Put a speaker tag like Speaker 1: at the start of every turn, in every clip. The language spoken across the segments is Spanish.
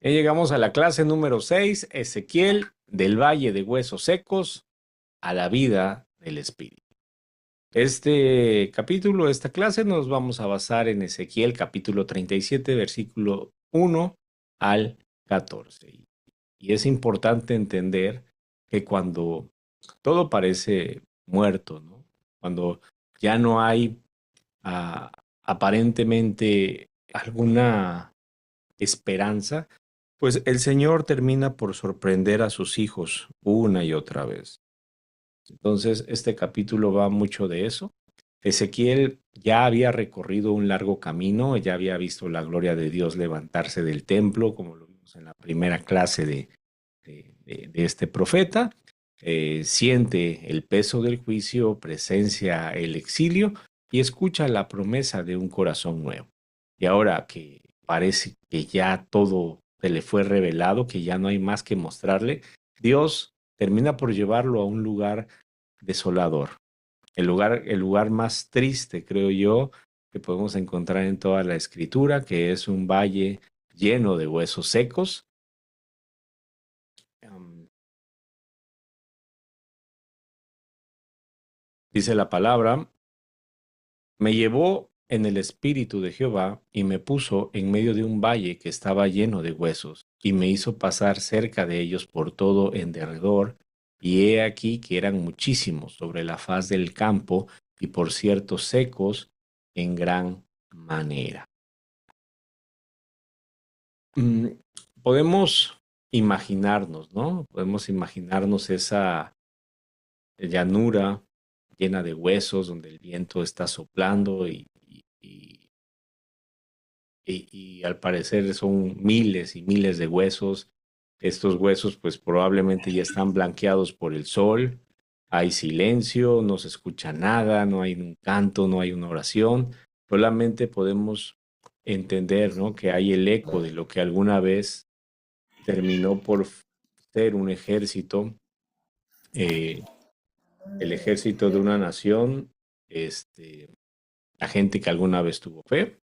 Speaker 1: Ya llegamos a la clase número 6, Ezequiel, del Valle de Huesos Secos a la vida del Espíritu. Este capítulo, esta clase, nos vamos a basar en Ezequiel capítulo 37, versículo 1 al 14. Y es importante entender que cuando todo parece muerto, ¿no? Cuando ya no hay aparentemente alguna esperanza, pues el Señor termina por sorprender a sus hijos una y otra vez. Entonces, este capítulo va mucho de eso. Ezequiel ya había recorrido un largo camino, ya había visto la gloria de Dios levantarse del templo, como lo vimos en la primera clase de este profeta. Siente el peso del juicio, presencia el exilio y escucha la promesa de un corazón nuevo. Y ahora que parece que ya todo se le fue revelado, que ya no hay más que mostrarle, Dios termina por llevarlo a un lugar desolador, el lugar más triste, creo yo, que podemos encontrar en toda la escritura, que es un valle lleno de huesos secos. Um, Dice la palabra, me llevó en el espíritu de Jehová y me puso en medio de un valle que estaba lleno de huesos, y me hizo pasar cerca de ellos por todo en derredor, y he aquí que eran muchísimos sobre la faz del campo, y por cierto secos en gran manera. Mm, Podemos imaginarnos, ¿no? Podemos imaginarnos esa llanura llena de huesos donde el viento está soplando y al parecer son miles y miles de huesos. Estos huesos pues probablemente ya están blanqueados por el sol. Hay silencio, no se escucha nada, no hay un canto, no hay una oración. Solamente podemos entender, ¿no? Que hay el eco de lo que alguna vez terminó por ser un ejército, eh, el ejército de una nación, la gente que alguna vez tuvo fe.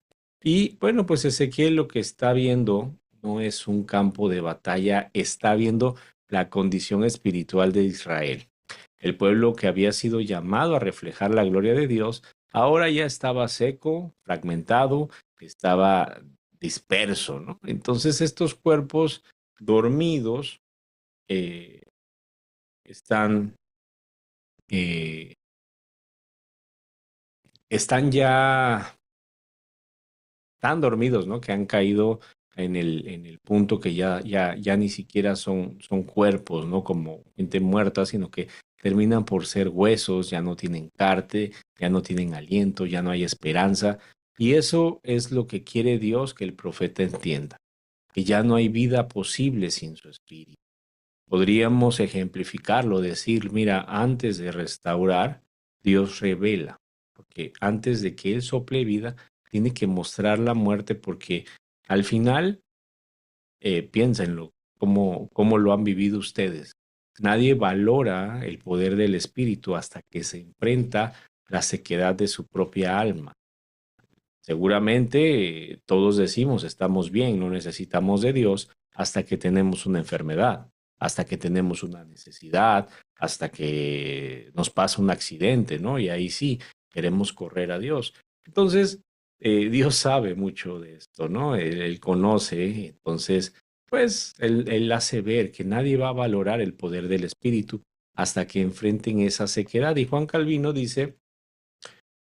Speaker 1: Y bueno, pues Ezequiel lo que está viendo no es un campo de batalla, está viendo la condición espiritual de Israel. El pueblo que había sido llamado a reflejar la gloria de Dios, ahora ya estaba seco, fragmentado, estaba disperso, ¿no? Entonces estos cuerpos dormidos eh, están, eh, están ya tan dormidos, ¿no? Que han caído en el punto que ya ni siquiera son cuerpos, ¿no? Como gente muerta, sino que terminan por ser huesos, ya no tienen carne, ya no tienen aliento, ya no hay esperanza. Y eso es lo que quiere Dios que el profeta entienda, que ya no hay vida posible sin su espíritu. Podríamos ejemplificarlo, decir, mira, antes de restaurar, Dios revela, porque antes de que Él sople vida, tiene que mostrar la muerte, porque al final, piénsenlo, cómo lo han vivido ustedes. Nadie valora el poder del Espíritu hasta que se enfrenta la sequedad de su propia alma. Seguramente todos decimos, estamos bien, no necesitamos de Dios hasta que tenemos una enfermedad, hasta que tenemos una necesidad, hasta que nos pasa un accidente, ¿no? Y ahí sí, queremos correr a Dios. Entonces, Dios sabe mucho de esto, ¿no? Él conoce, entonces, pues, él hace ver que nadie va a valorar el poder del Espíritu hasta que enfrenten esa sequedad. Y Juan Calvino dice,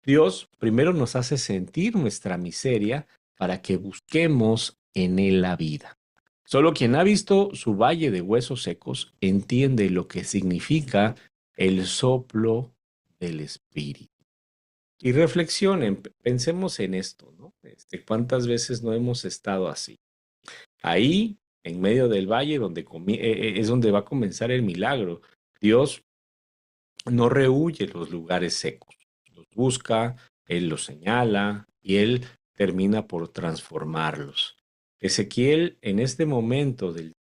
Speaker 1: Dios primero nos hace sentir nuestra miseria para que busquemos en Él la vida. Solo quien ha visto su valle de huesos secos entiende lo que significa el soplo del Espíritu. Y reflexionen, pensemos en esto, ¿no? ¿Cuántas veces no hemos estado así? Ahí, en medio del valle, es donde va a comenzar el milagro. Dios no rehúye los lugares secos, los busca, Él los señala y Él termina por transformarlos. Ezequiel, en este momento de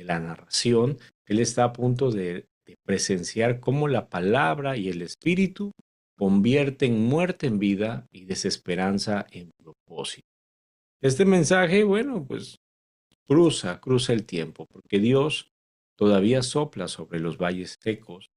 Speaker 1: la narración, él está a punto de presenciar cómo la palabra y el espíritu convierten muerte en vida y desesperanza en propósito. Este mensaje, bueno, pues cruza el tiempo, porque Dios todavía sopla sobre los valles secos,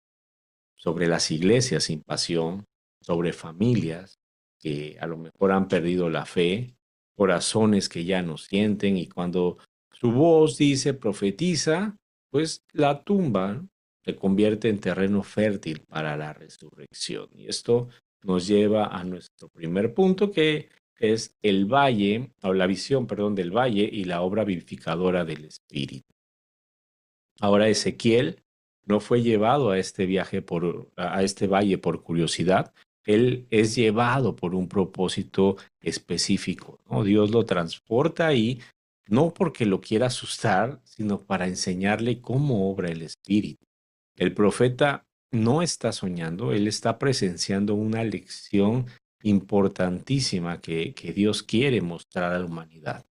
Speaker 1: sobre las iglesias sin pasión, sobre familias que a lo mejor han perdido la fe, corazones que ya no sienten y cuando su voz dice, profetiza, pues la tumba, ¿no?, se convierte en terreno fértil para la resurrección. Y esto nos lleva a nuestro primer punto, que es el valle, o la visión, perdón, del valle y la obra vivificadora del Espíritu. Ahora Ezequiel no fue llevado a este viaje a este valle por curiosidad. Él es llevado por un propósito específico, ¿no? Dios lo transporta ahí, no porque lo quiera asustar, sino para enseñarle cómo obra el Espíritu. El profeta no está soñando, él está presenciando una lección importantísima que Dios quiere mostrar a la humanidad.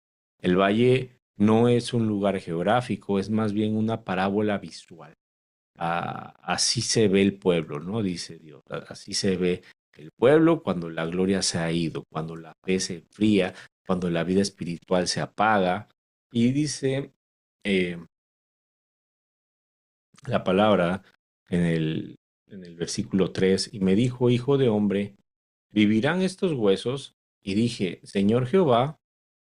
Speaker 1: El valle no es un lugar geográfico, es más bien una parábola visual. Así se ve el pueblo, ¿no? Dice Dios. Así se ve el pueblo cuando la gloria se ha ido, cuando la fe se enfría, cuando la vida espiritual se apaga. Y dice eh, la palabra en el versículo 3, y me dijo, hijo de hombre, ¿vivirán estos huesos? Y dije, Señor Jehová,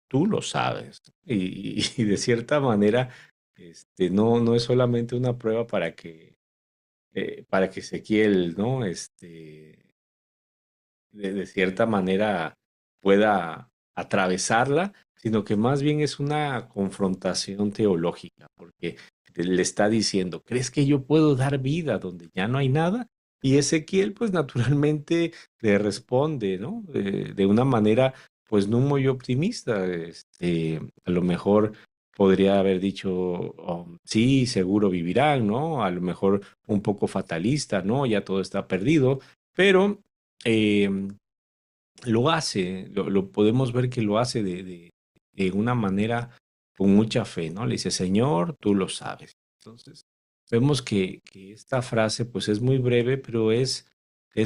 Speaker 1: tú lo sabes. Y de cierta manera, no es solamente una prueba para que Ezequiel, ¿no? De cierta manera pueda atravesarla, sino que más bien es una confrontación teológica, porque le está diciendo, ¿crees que yo puedo dar vida donde ya no hay nada? Y Ezequiel, pues naturalmente le responde, ¿no? De una manera, pues no muy optimista. A lo mejor podría haber dicho, oh, sí, seguro vivirán, ¿no? A lo mejor un poco fatalista, ¿no? Ya todo está perdido, pero eh, lo hace, lo podemos ver que lo hace de una manera con mucha fe, ¿no? Le dice, Señor, tú lo sabes. Entonces, vemos que esta frase pues es muy breve, pero es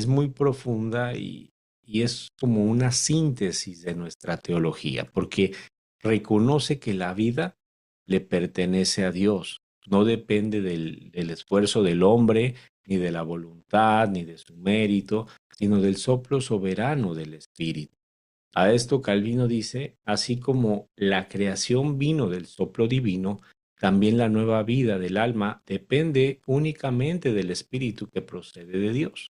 Speaker 1: muy profunda y es como una síntesis de nuestra teología, porque reconoce que la vida le pertenece a Dios, no depende del esfuerzo del hombre, ni de la voluntad, ni de su mérito, sino del soplo soberano del Espíritu. A esto Calvino dice, así como la creación vino del soplo divino, también la nueva vida del alma depende únicamente del Espíritu que procede de Dios.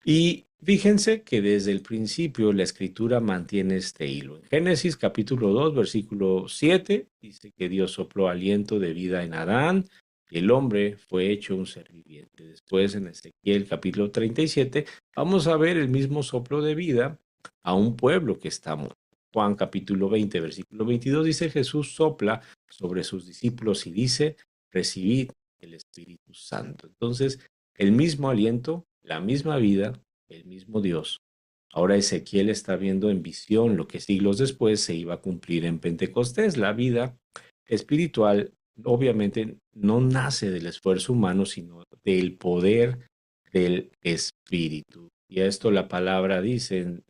Speaker 1: Y fíjense que desde el principio la escritura mantiene este hilo. En Génesis capítulo 2, versículo 7, dice que Dios sopló aliento de vida en Adán y el hombre fue hecho un ser viviente. Después en Ezequiel capítulo 37 vamos a ver el mismo soplo de vida a un pueblo que está muerto. Juan capítulo 20, versículo 22 dice, Jesús sopla sobre sus discípulos y dice, recibid el Espíritu Santo. Entonces, el mismo aliento, la misma vida, el mismo Dios. Ahora Ezequiel está viendo en visión lo que siglos después se iba a cumplir en Pentecostés. La vida espiritual obviamente no nace del esfuerzo humano, sino del poder del Espíritu. Y a esto la palabra dice en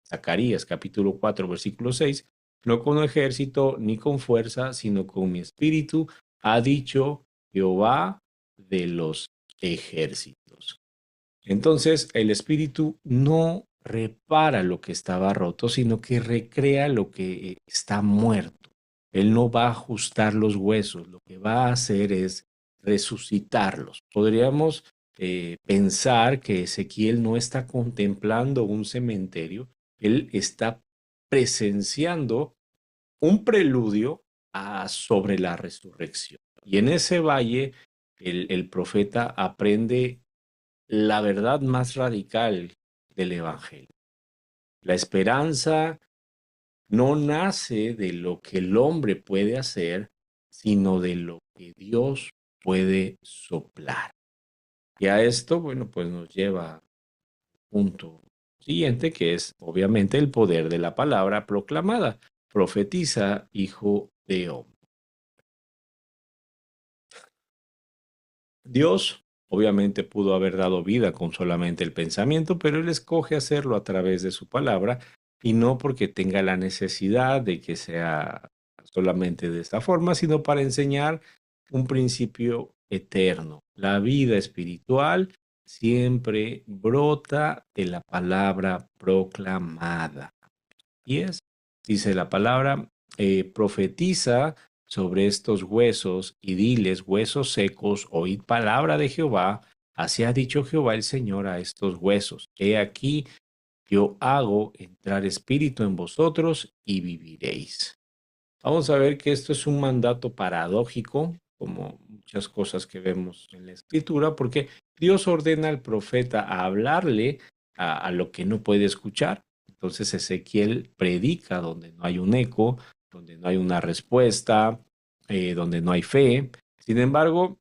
Speaker 1: Zacarías capítulo 4, versículo 6, no con ejército ni con fuerza, sino con mi espíritu, ha dicho Jehová de los ejércitos. Entonces, el espíritu no repara lo que estaba roto, sino que recrea lo que está muerto. Él no va a ajustar los huesos, lo que va a hacer es resucitarlos. Podríamos pensar que Ezequiel no está contemplando un cementerio, él está presenciando un preludio sobre la resurrección. Y en ese valle, el profeta aprende la verdad más radical del Evangelio. La esperanza no nace de lo que el hombre puede hacer, sino de lo que Dios puede soplar. Y a esto, bueno, pues nos lleva al punto siguiente, que es obviamente el poder de la palabra proclamada. Profetiza, hijo de hombre. Dios obviamente pudo haber dado vida con solamente el pensamiento, pero Él escoge hacerlo a través de su palabra y no porque tenga la necesidad de que sea solamente de esta forma, sino para enseñar un principio eterno. La vida espiritual siempre brota de la palabra proclamada. Y es, dice la palabra, profetiza sobre estos huesos y diles, huesos secos, oíd palabra de Jehová. Así ha dicho Jehová el Señor a estos huesos. He aquí, yo hago entrar espíritu en vosotros y viviréis. Vamos a ver que esto es un mandato paradójico, como muchas cosas que vemos en la escritura, porque Dios ordena al profeta a hablarle a lo que no puede escuchar. Entonces Ezequiel predica donde no hay un eco, donde no hay una respuesta, donde no hay fe. Sin embargo,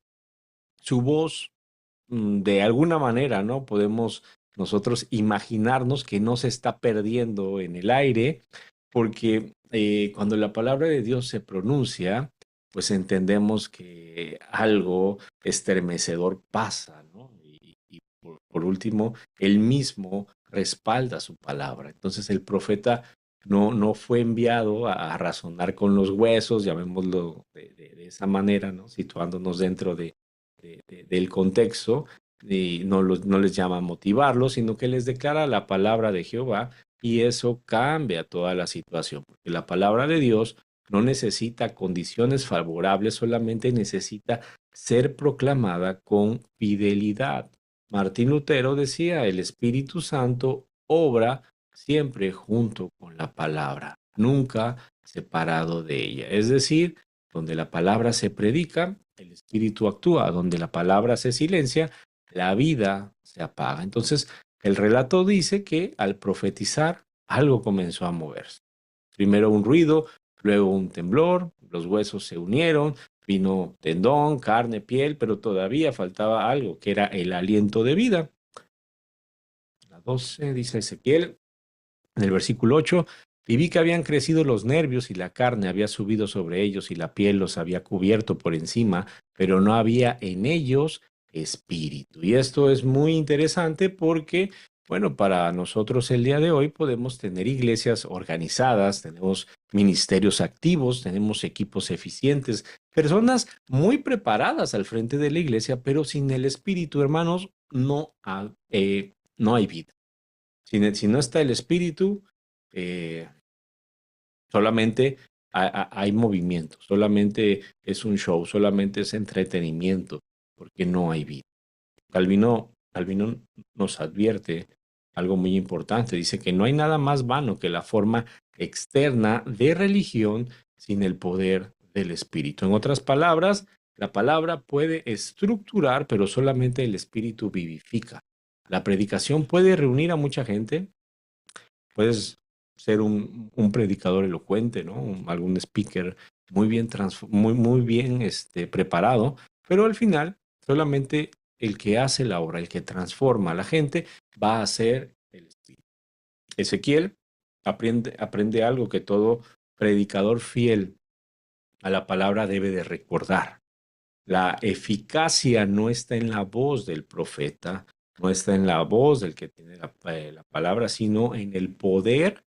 Speaker 1: su voz, de alguna manera, ¿no? Podemos nosotros imaginarnos que no se está perdiendo en el aire, porque cuando la palabra de Dios se pronuncia, pues entendemos que algo estremecedor pasa, ¿no? Y por último, él mismo respalda su palabra. Entonces el profeta no fue enviado a razonar con los huesos, llamémoslo de esa manera, ¿no? Situándonos dentro del contexto, y no les llama a motivarlos, sino que les declara la palabra de Jehová, y eso cambia toda la situación, porque la palabra de Dios no necesita condiciones favorables, solamente necesita ser proclamada con fidelidad. Martín Lutero decía, el Espíritu Santo obra siempre junto con la palabra, nunca separado de ella. Es decir, donde la palabra se predica, el espíritu actúa; donde la palabra se silencia, la vida se apaga. Entonces, el relato dice que al profetizar, algo comenzó a moverse. Primero un ruido, luego un temblor, los huesos se unieron, vino tendón, carne, piel, pero todavía faltaba algo, que era el aliento de vida. La 12 dice Ezequiel, en el versículo 8, y vi que habían crecido los nervios y la carne había subido sobre ellos y la piel los había cubierto por encima, pero no había en ellos espíritu. Y esto es muy interesante porque, bueno, para nosotros el día de hoy podemos tener iglesias organizadas, tenemos ministerios activos, tenemos equipos eficientes, personas muy preparadas al frente de la iglesia, pero sin el espíritu, hermanos, no hay vida. Si no está el espíritu, eh, solamente hay movimiento, solamente es un show, solamente es entretenimiento, porque no hay vida. Calvino nos advierte algo muy importante. Dice que no hay nada más vano que la forma externa de religión sin el poder del espíritu. En otras palabras, la palabra puede estructurar, pero solamente el espíritu vivifica. La predicación puede reunir a mucha gente. Puedes ser un predicador elocuente, ¿no? Algún speaker muy bien preparado, pero al final solamente el que hace la obra, el que transforma a la gente, va a ser el Espíritu. Ezequiel aprende algo que todo predicador fiel a la palabra debe de recordar. La eficacia no está en la voz del profeta, no está en la voz del que tiene la palabra, sino en el poder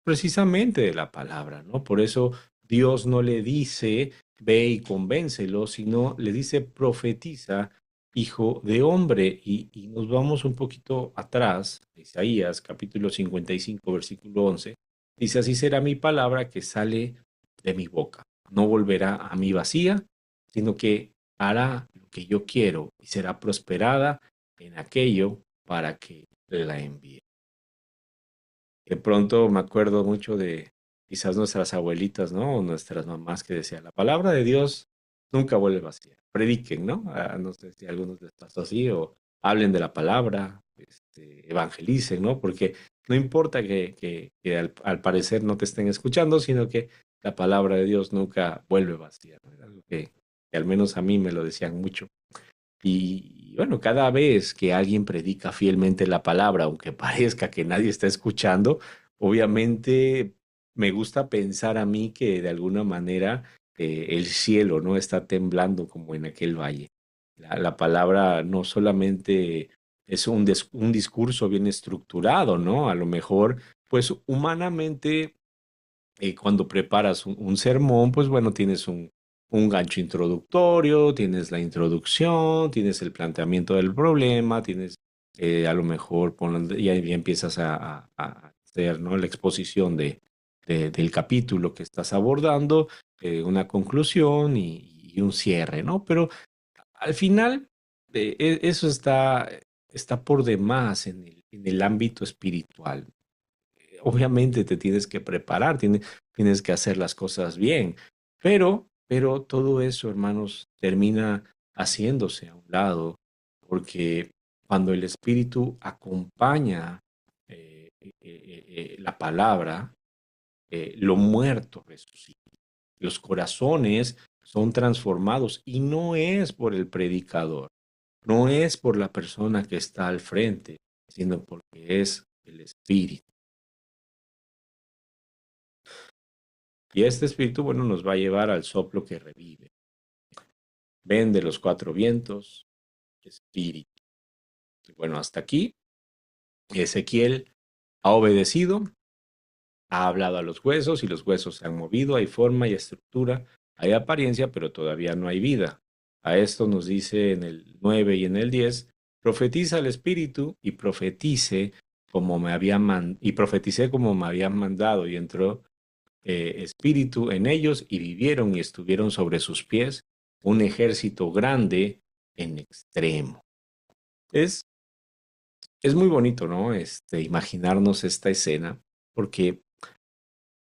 Speaker 1: precisamente de la palabra, ¿no? Por eso Dios no le dice, ve y convéncelo, sino le dice, profetiza, hijo de hombre. Y nos vamos un poquito atrás, Isaías capítulo 55, versículo 11, dice, así será mi palabra que sale de mi boca. No volverá a mí vacía, sino que hará lo que yo quiero y será prosperada en aquello para que la envíe. De pronto me acuerdo mucho de quizás nuestras abuelitas, ¿no? O nuestras mamás que decían, la palabra de Dios nunca vuelve vacía. Prediquen, ¿no? No sé si a algunos les pasó así, o hablen de la palabra, evangelicen, ¿no? Porque no importa que al parecer no te estén escuchando, sino que la palabra de Dios nunca vuelve vacía, ¿no? Era algo que al menos a mí me lo decían mucho. Y bueno, cada vez que alguien predica fielmente la palabra, aunque parezca que nadie está escuchando, obviamente me gusta pensar a mí que de alguna manera el cielo no está temblando como en aquel valle. La palabra no solamente es un discurso bien estructurado, ¿no? A lo mejor, pues humanamente Cuando preparas un sermón, pues bueno, tienes un gancho introductorio, tienes la introducción, tienes el planteamiento del problema, tienes a lo mejor ya empiezas a hacer, ¿no?, la exposición del capítulo que estás abordando, una conclusión y un cierre, ¿no? Pero al final, eso está por demás en el ámbito espiritual. Obviamente te tienes que preparar, tienes que hacer las cosas bien, pero todo eso, hermanos, termina haciéndose a un lado, porque cuando el Espíritu acompaña la palabra, lo muerto resucita. Los corazones son transformados y no es por el predicador, no es por la persona que está al frente, sino porque es el Espíritu. Y este espíritu, bueno, nos va a llevar al soplo que revive. Ven de los cuatro vientos, espíritu. Y bueno, hasta aquí, Ezequiel ha obedecido, ha hablado a los huesos y los huesos se han movido, hay forma y estructura, hay apariencia, pero todavía no hay vida. A esto nos dice en el 9 y en el 10, profetiza el espíritu y profeticé como me habían mandado y entró espíritu en ellos y vivieron y estuvieron sobre sus pies un ejército grande en extremo. Es, es muy bonito, ¿no? Imaginarnos esta escena, porque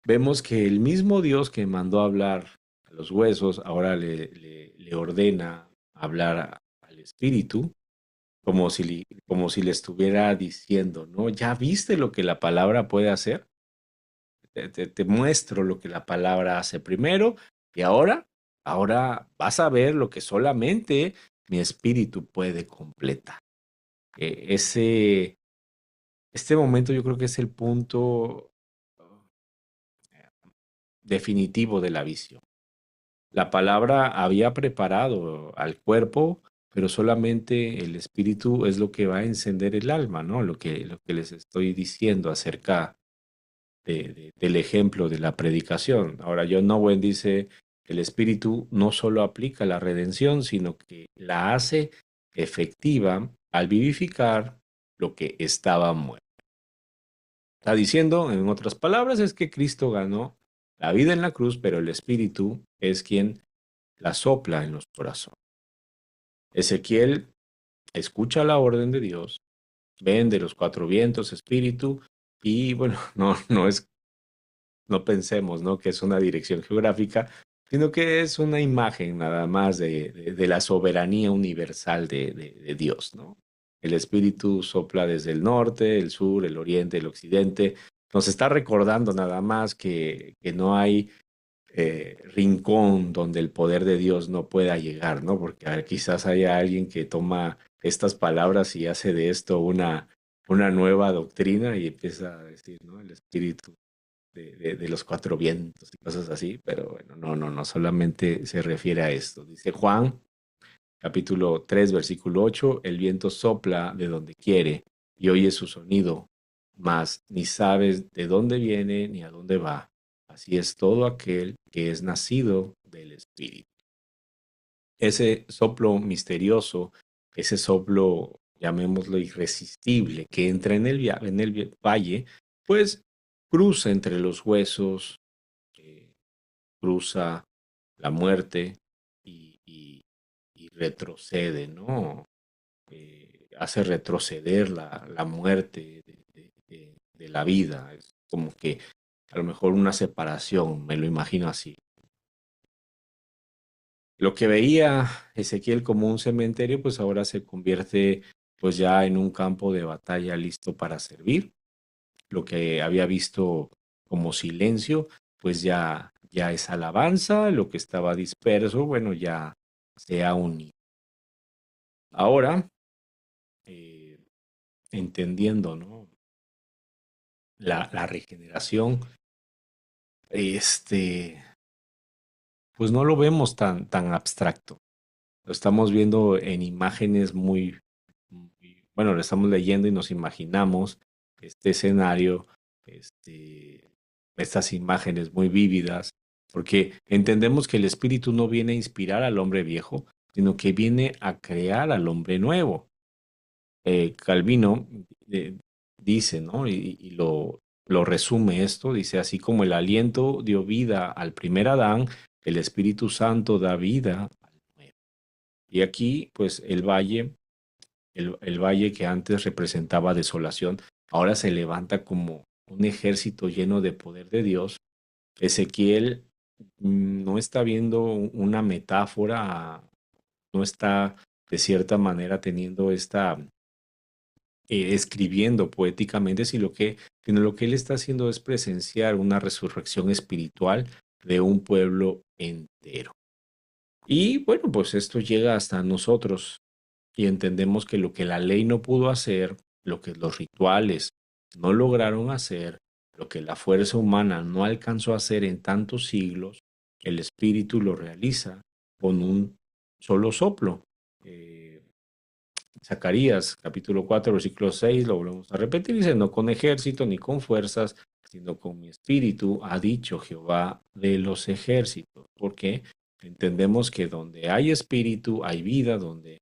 Speaker 1: vemos que el mismo Dios que mandó a hablar a los huesos, ahora le ordena hablar al espíritu, como si le estuviera diciendo, ¿no? ¿Ya viste lo que la palabra puede hacer? Te muestro lo que la palabra hace primero y ahora vas a ver lo que solamente mi espíritu puede completar. Ese, este momento yo creo que es el punto definitivo de la visión. La palabra había preparado al cuerpo, pero solamente el espíritu es lo que va a encender el alma, ¿no? Lo que les estoy diciendo acerca del ejemplo de la predicación. Ahora, John Owen dice, el Espíritu no solo aplica la redención, sino que la hace efectiva al vivificar lo que estaba muerto. Está diciendo, en otras palabras, es que Cristo ganó la vida en la cruz, pero el Espíritu es quien la sopla en los corazones. Ezequiel escucha la orden de Dios, ven de los cuatro vientos, Espíritu, y bueno, no pensemos, ¿no?, que es una dirección geográfica, sino que es una imagen nada más de la soberanía universal de Dios, ¿no? El Espíritu sopla desde el norte, el sur, el oriente, el occidente. Nos está recordando nada más que no hay rincón donde el poder de Dios no pueda llegar, ¿no? Porque a ver, quizás haya alguien que toma estas palabras y hace de esto una nueva doctrina y empieza a decir, ¿no? El Espíritu de los cuatro vientos y cosas así, pero bueno, no, solamente se refiere a esto. Dice Juan, capítulo 3 versículo 8, el viento sopla de donde quiere y oye su sonido, mas ni sabes de dónde viene ni a dónde va. Así es todo aquel que es nacido del Espíritu. Ese soplo misterioso, ese soplo, llamémoslo irresistible, que entra en el valle, pues cruza entre los huesos, cruza la muerte y retrocede, ¿no? Hace retroceder la muerte de la vida. Es como que a lo mejor una separación, me lo imagino así. Lo que veía Ezequiel como un cementerio, pues ahora se convierte pues ya en un campo de batalla listo para servir. Lo que había visto como silencio, pues ya es alabanza, lo que estaba disperso, bueno, ya se ha unido. Ahora, eh, entendiendo, ¿no?, la regeneración, este, pues no lo vemos tan abstracto. Lo estamos viendo en imágenes bueno, lo estamos leyendo y nos imaginamos este escenario, este, estas imágenes muy vívidas, porque entendemos que el Espíritu no viene a inspirar al hombre viejo, sino que viene a crear al hombre nuevo. Calvino eh, dice, ¿no? Y lo resume esto, dice, así como el aliento dio vida al primer Adán, el Espíritu Santo da vida al nuevo. Y aquí, pues, el valle que antes representaba desolación, ahora se levanta como un ejército lleno de poder de Dios. Ezequiel no está viendo una metáfora, no está de cierta manera teniendo escribiendo poéticamente, sino lo que él está haciendo es presenciar una resurrección espiritual de un pueblo entero. Y bueno, pues esto llega hasta nosotros y entendemos que lo que la ley no pudo hacer, lo que los rituales no lograron hacer, lo que la fuerza humana no alcanzó a hacer en tantos siglos, el Espíritu lo realiza con un solo soplo. Eh, Zacarías capítulo 4 versículo 6 lo volvemos a repetir, dice, no con ejército ni con fuerzas, sino con mi espíritu, ha dicho Jehová de los ejércitos. Porque entendemos que donde hay espíritu hay vida, donde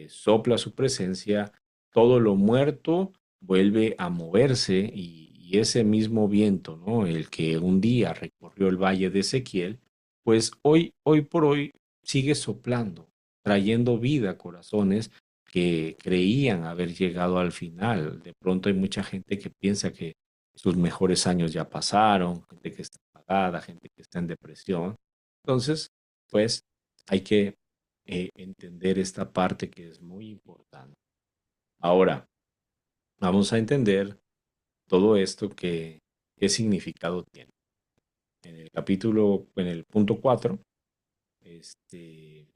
Speaker 1: sopla su presencia, todo lo muerto vuelve a moverse y ese mismo viento, ¿no? El que un día recorrió el valle de Ezequiel, pues hoy por hoy sigue soplando, trayendo vida a corazones que creían haber llegado al final. De pronto hay mucha gente que piensa que sus mejores años ya pasaron, gente que está apagada, gente que está en depresión. Entonces, pues hay que entender esta parte que es muy importante. Ahora, vamos a entender todo esto qué significado tiene. En el punto 4, este,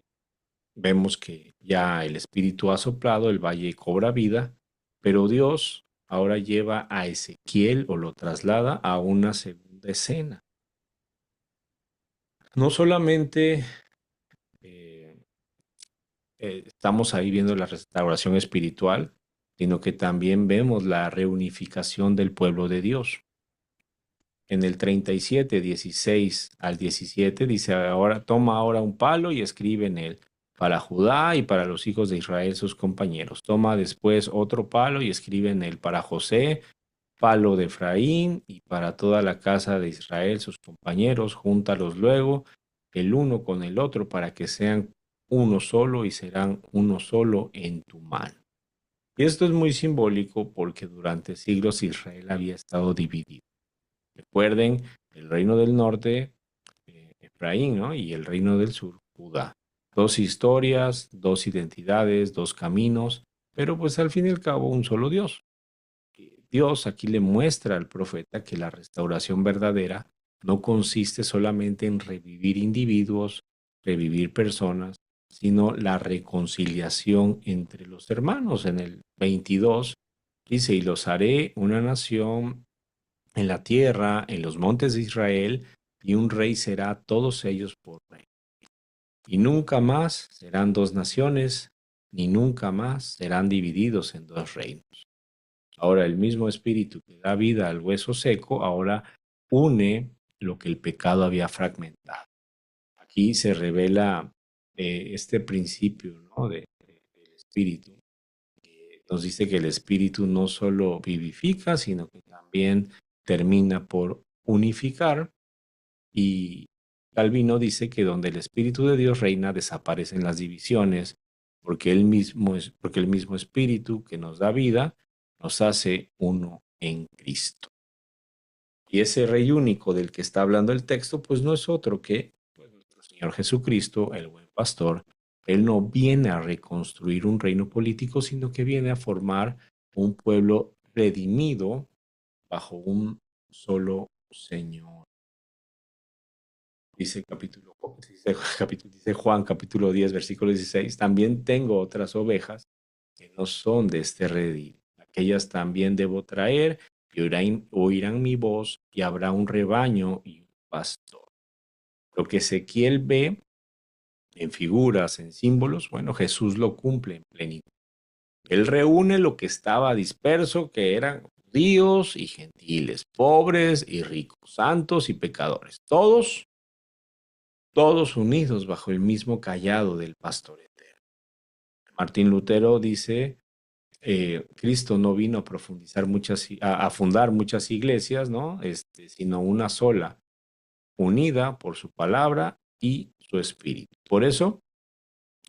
Speaker 1: vemos que ya el Espíritu ha soplado, el valle cobra vida, pero Dios ahora lleva a Ezequiel o lo traslada a una segunda escena. No solamente eh, estamos ahí viendo la restauración espiritual, sino que también vemos la reunificación del pueblo de Dios. En el 37, 16 al 17 dice, ahora toma ahora un palo y escribe en él, para Judá y para los hijos de Israel sus compañeros. Toma después otro palo y escribe en él, para José, palo de Efraín y para toda la casa de Israel sus compañeros. Júntalos luego el uno con el otro para que sean uno solo y serán uno solo en tu mano. Y esto es muy simbólico porque durante siglos Israel había estado dividido. Recuerden, el reino del norte, Efraín, ¿no? Y el reino del sur, Judá. Dos historias, dos identidades, dos caminos, pero pues al fin y al cabo un solo Dios. Dios aquí le muestra al profeta que la restauración verdadera no consiste solamente en revivir individuos, revivir personas, sino la reconciliación entre los hermanos. En el 22 dice, y los haré una nación en la tierra, en los montes de Israel, y un rey será a todos ellos por rey. Y nunca más serán dos naciones, ni nunca más serán divididos en dos reinos. Ahora el mismo espíritu que da vida al hueso seco, ahora une lo que el pecado había fragmentado. Aquí se revela este principio, ¿no? Del espíritu. Nos dice que el espíritu no solo vivifica, sino que también termina por unificar. Y Calvino dice que donde el espíritu de Dios reina desaparecen las divisiones, porque el mismo espíritu que nos da vida nos hace uno en Cristo. Y ese rey único del que está hablando el texto, pues no es otro que pues, nuestro Señor Jesucristo, el buen pastor. Él no viene a reconstruir un reino político, sino que viene a formar un pueblo redimido bajo un solo Señor. Dice dice Juan capítulo 10, versículo 16, también tengo otras ovejas que no son de este redil. Aquellas también debo traer y oirán mi voz y habrá un rebaño y un pastor. Lo que Ezequiel ve en figuras, en símbolos, bueno, Jesús lo cumple en plenitud. Él reúne lo que estaba disperso, que eran judíos y gentiles, pobres y ricos, santos y pecadores, todos unidos bajo el mismo cayado del pastor eterno. Martín Lutero dice, Cristo no vino a profundizar a fundar muchas iglesias, ¿no? Sino una sola, unida por su palabra y su espíritu. Por eso,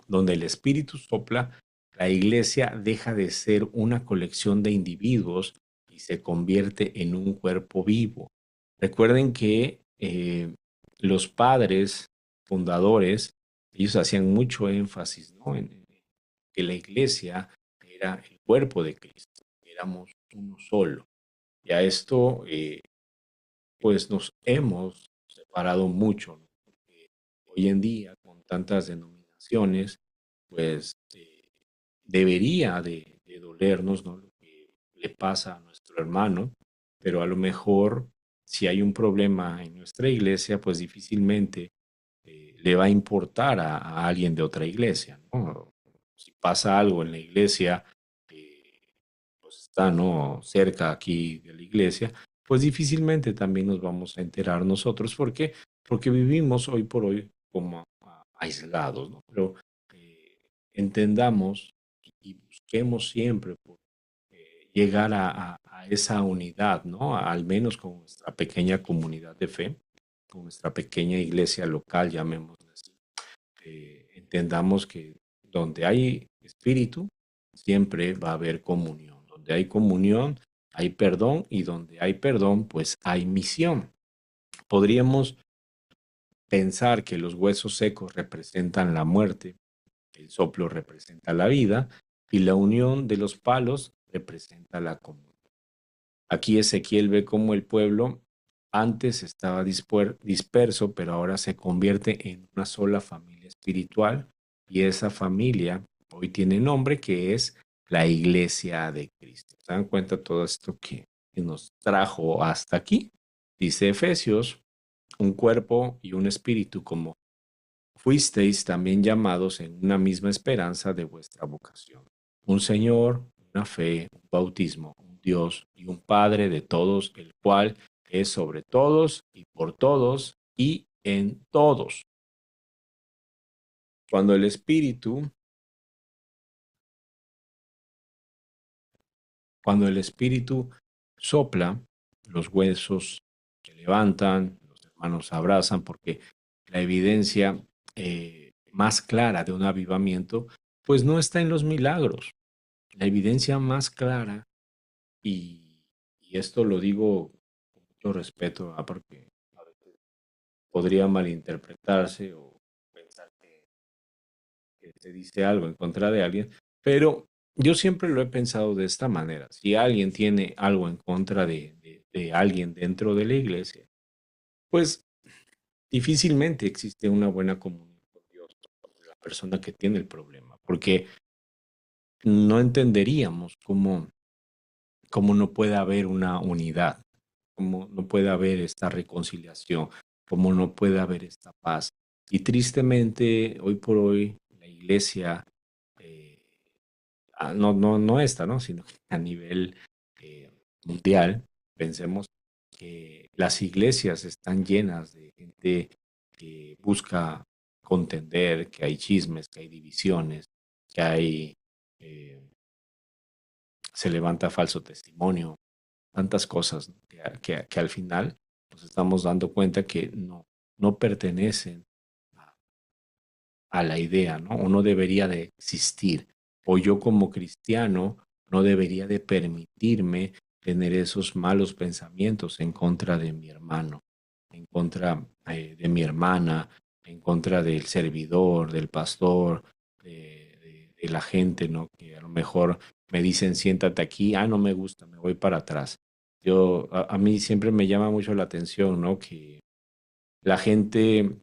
Speaker 1: donde el espíritu sopla, la iglesia deja de ser una colección de individuos y se convierte en un cuerpo vivo. Recuerden que los padres fundadores, ellos hacían mucho énfasis, ¿no? En que la iglesia era el cuerpo de Cristo, éramos uno solo. Y a esto, pues nos hemos separado mucho, ¿no? Porque hoy en día, con tantas denominaciones, pues debería de dolernos, ¿no? Lo que le pasa a nuestro hermano, pero a lo mejor si hay un problema en nuestra iglesia, pues difícilmente le va a importar a alguien de otra iglesia, ¿no? Si pasa algo en la iglesia, pues está, ¿no? Cerca aquí de la iglesia, pues difícilmente también nos vamos a enterar nosotros. ¿Por qué? Porque vivimos hoy por hoy como aislados, ¿no? Pero entendamos y busquemos siempre por llegar a esa unidad, ¿no? Al menos con nuestra pequeña comunidad de fe, con nuestra pequeña iglesia local, llamémosla así. Entendamos que donde hay espíritu, siempre va a haber comunión. Donde hay comunión, hay perdón, y donde hay perdón, pues hay misión. Podríamos pensar que los huesos secos representan la muerte, el soplo representa la vida y la unión de los palos representa la comunión. Aquí Ezequiel ve cómo el pueblo antes estaba disperso, pero ahora se convierte en una sola familia espiritual, y esa familia hoy tiene nombre, que es la Iglesia de Cristo. ¿Se dan cuenta todo esto que nos trajo hasta aquí? Dice Efesios, un cuerpo y un espíritu, como fuisteis también llamados en una misma esperanza de vuestra vocación. Un Señor, una fe, un bautismo, un Dios y un Padre de todos, el cual es sobre todos y por todos y en todos. Cuando el Espíritu, cuando el Espíritu sopla, los huesos se levantan, los hermanos se abrazan, porque la evidencia más clara de un avivamiento, pues no está en los milagros. La evidencia más clara, y esto lo digo con mucho respeto, porque a veces podría malinterpretarse o pensar que se dice algo en contra de alguien, pero yo siempre lo he pensado de esta manera. Si alguien tiene algo en contra de alguien dentro de la iglesia, pues difícilmente existe una buena comunión con Dios, con la persona que tiene el problema, porque no entenderíamos cómo no puede haber una unidad, cómo no puede haber esta reconciliación, cómo no puede haber esta paz. Y tristemente, hoy por hoy, la iglesia, eh, no esta, ¿no? Sino que a nivel mundial, pensemos que las iglesias están llenas de gente que busca contender, que hay chismes, que hay divisiones, que hay, eh, se levanta falso testimonio, tantas cosas, ¿no? Que al final nos estamos dando cuenta que no pertenecen a, a la idea, ¿no? O no debería de existir. O yo como cristiano no debería de permitirme tener esos malos pensamientos en contra de mi hermano, en contra de mi hermana, en contra del servidor, del pastor, de la gente, ¿no? Que a lo mejor me dicen siéntate aquí, no me gusta, me voy para atrás. A mí siempre me llama mucho la atención, ¿no? Que la gente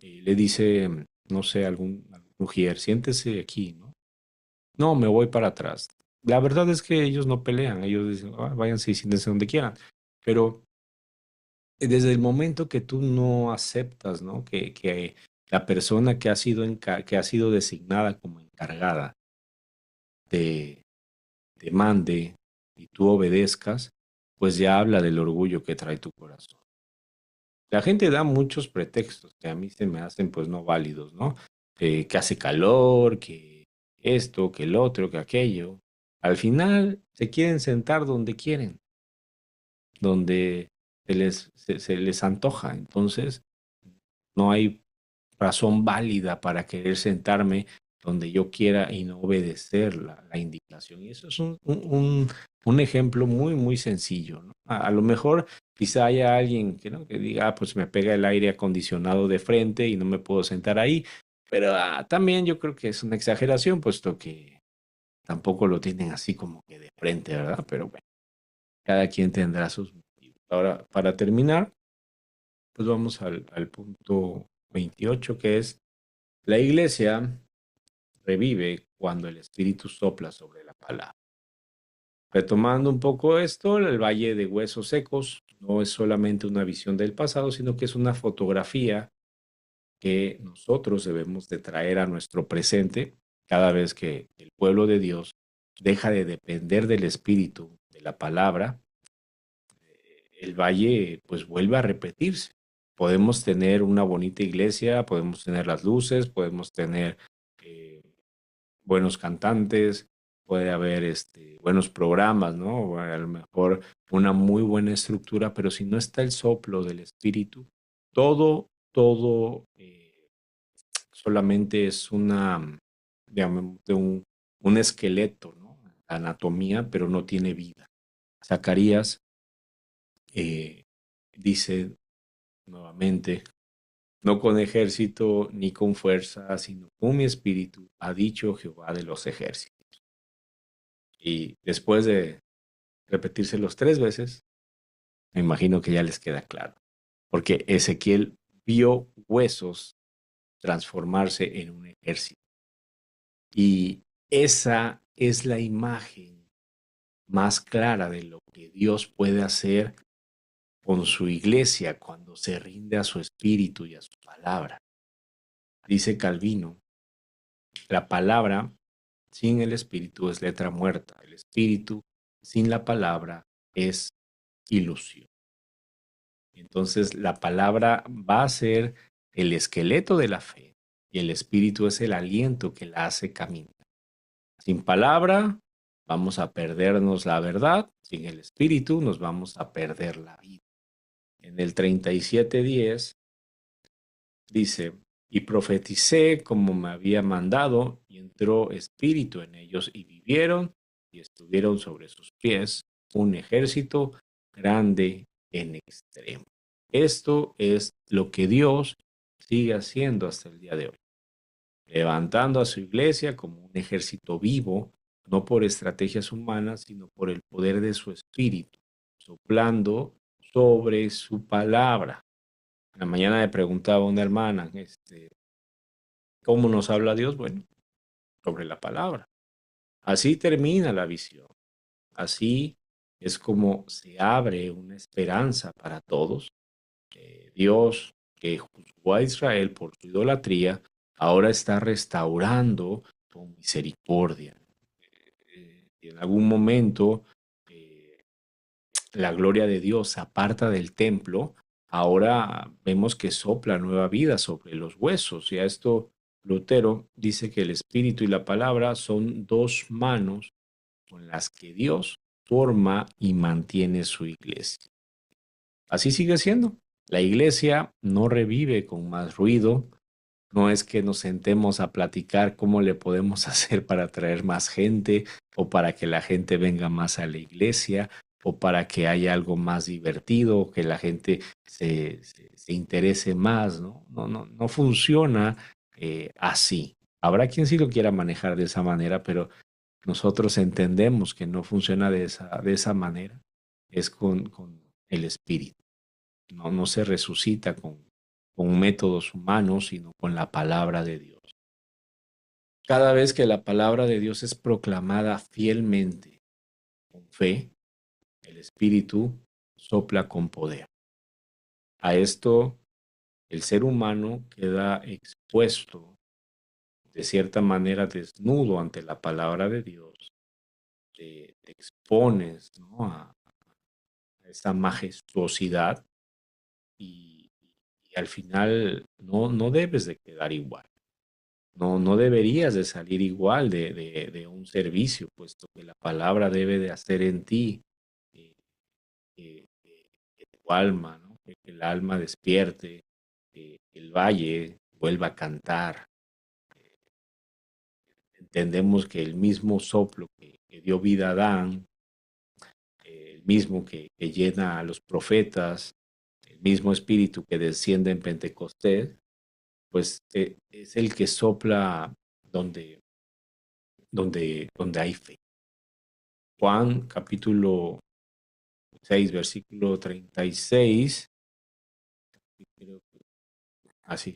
Speaker 1: le dice, no sé, algún mujer, siéntese aquí, ¿no? No, me voy para atrás. La verdad es que ellos no pelean, ellos dicen, váyanse y siéntense donde quieran. Pero desde el momento que tú no aceptas, ¿no? Que la persona que ha sido designada como encargada te mande y tú obedezcas, pues ya habla del orgullo que trae tu corazón. La gente da muchos pretextos que a mí se me hacen pues no válidos, ¿no? Que hace calor, que esto, que el otro, que aquello. Al final se quieren sentar donde quieren, donde se les antoja. Entonces, no hay razón válida para querer sentarme donde yo quiera y no obedecer la indicación. Y eso es un ejemplo muy, muy sencillo, ¿no? A lo mejor quizá haya alguien que, ¿no? que diga, ah, pues me pega el aire acondicionado de frente y no me puedo sentar ahí. Pero también yo creo que es una exageración, puesto que tampoco lo tienen así como que de frente, ¿verdad? Pero bueno, cada quien tendrá sus motivos. Ahora, para terminar, pues vamos al punto 28, que es la iglesia revive cuando el Espíritu sopla sobre la palabra. Retomando un poco esto, el Valle de Huesos Secos no es solamente una visión del pasado, sino que es una fotografía que nosotros debemos de traer a nuestro presente cada vez que el pueblo de Dios deja de depender del Espíritu, de la palabra. El valle pues vuelve a repetirse. Podemos tener una bonita iglesia, podemos tener las luces, podemos tener eh, buenos cantantes, puede haber buenos programas, ¿no? O a lo mejor una muy buena estructura, pero si no está el soplo del espíritu, todo solamente es digamos, un esqueleto, ¿no? Anatomía, pero no tiene vida. Zacarías eh, dice nuevamente, no con ejército ni con fuerza, sino con mi espíritu, ha dicho Jehová de los ejércitos. Y después de repetírselos 3 veces, me imagino que ya les queda claro. Porque Ezequiel vio huesos transformarse en un ejército. Y esa es la imagen más clara de lo que Dios puede hacer con su iglesia cuando se rinde a su espíritu y a su palabra. Dice Calvino, la palabra sin el espíritu es letra muerta. El espíritu sin la palabra es ilusión. Entonces la palabra va a ser el esqueleto de la fe y el espíritu es el aliento que la hace caminar. Sin palabra vamos a perdernos la verdad, sin el espíritu nos vamos a perder la vida. En el 37:10 dice, y profeticé como me había mandado, y entró espíritu en ellos, y vivieron, y estuvieron sobre sus pies un ejército grande en extremo. Esto es lo que Dios sigue haciendo hasta el día de hoy, levantando a su iglesia como un ejército vivo, no por estrategias humanas, sino por el poder de su espíritu, soplando sobre su palabra. En la mañana me preguntaba una hermana, ¿cómo nos habla Dios? Bueno, sobre la palabra. Así termina la visión. Así es como se abre una esperanza para todos. Dios, que juzgó a Israel por su idolatría, ahora está restaurando con misericordia. En algún momento la gloria de Dios se aparta del templo, ahora vemos que sopla nueva vida sobre los huesos. Y a esto Lutero dice que el espíritu y la palabra son dos manos con las que Dios forma y mantiene su iglesia. Así sigue siendo. La iglesia no revive con más ruido. No es que nos sentemos a platicar cómo le podemos hacer para atraer más gente o para que la gente venga más a la iglesia o para que haya algo más divertido o que la gente se interese más, ¿no? No funciona así. Habrá quien sí lo quiera manejar de esa manera, pero nosotros entendemos que no funciona de esa manera. Es con el espíritu. No se resucita con métodos humanos, sino con la palabra de Dios. Cada vez que la palabra de Dios es proclamada fielmente, con fe, el Espíritu sopla con poder. A esto, el ser humano queda expuesto, de cierta manera desnudo ante la palabra de Dios. Te expones, ¿no? esta majestuosidad y, y al final no debes de quedar igual. No deberías de salir igual de un servicio, puesto que la palabra debe de hacer en ti eh, que tu alma, ¿no? Que el alma despierte, que el valle vuelva a cantar. Eh, Entendemos que el mismo soplo que dio vida a Adán, el mismo que llena a los profetas, el mismo espíritu que desciende en Pentecostés, pues es el que sopla donde, donde hay fe. Juan capítulo 6 versículo 36, creo que así,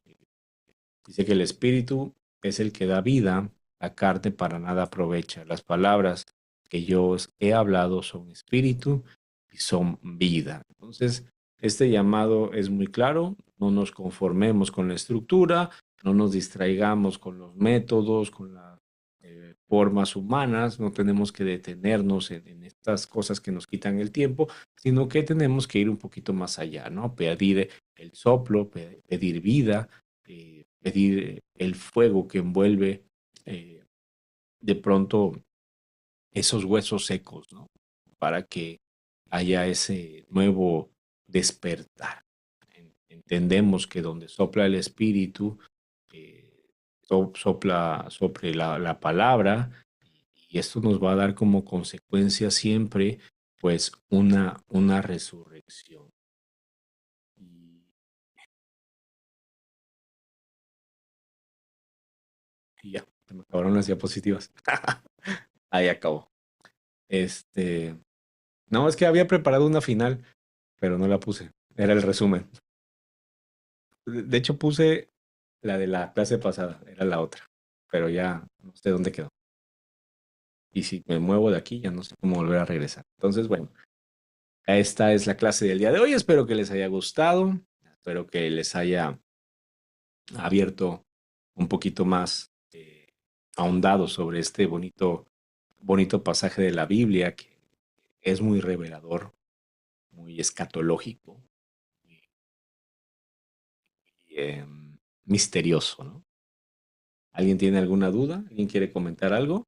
Speaker 1: dice que el espíritu es el que da vida, la carne para nada aprovecha. Las palabras que yo os he hablado son espíritu y son vida. Entonces, este llamado es muy claro, no nos conformemos con la estructura, no nos distraigamos con los métodos, con las formas humanas, no tenemos que detenernos en estas cosas que nos quitan el tiempo, sino que tenemos que ir un poquito más allá, ¿no? Pedir el soplo, pedir vida, pedir el fuego que envuelve de pronto esos huesos secos, ¿no? Para que haya ese nuevo despertar. Entendemos que donde sopla el espíritu, sopla sobre la palabra, y esto nos va a dar como consecuencia siempre, pues, una resurrección. Y, y ya, se me acabaron las diapositivas. Ahí acabó. Este, no, es que había preparado una final, pero no la puse. Era el resumen. De hecho, puse la de la clase pasada, era la otra, pero ya no sé dónde quedó. Y si me muevo de aquí, ya no sé cómo volver a regresar. Entonces, bueno, esta es la clase del día de hoy. Espero que les haya gustado. Espero que les haya abierto un poquito más, ahondado sobre este bonito pasaje de la Biblia que es muy revelador, muy escatológico y misterioso, ¿no? ¿Alguien tiene alguna duda? ¿Alguien quiere comentar algo?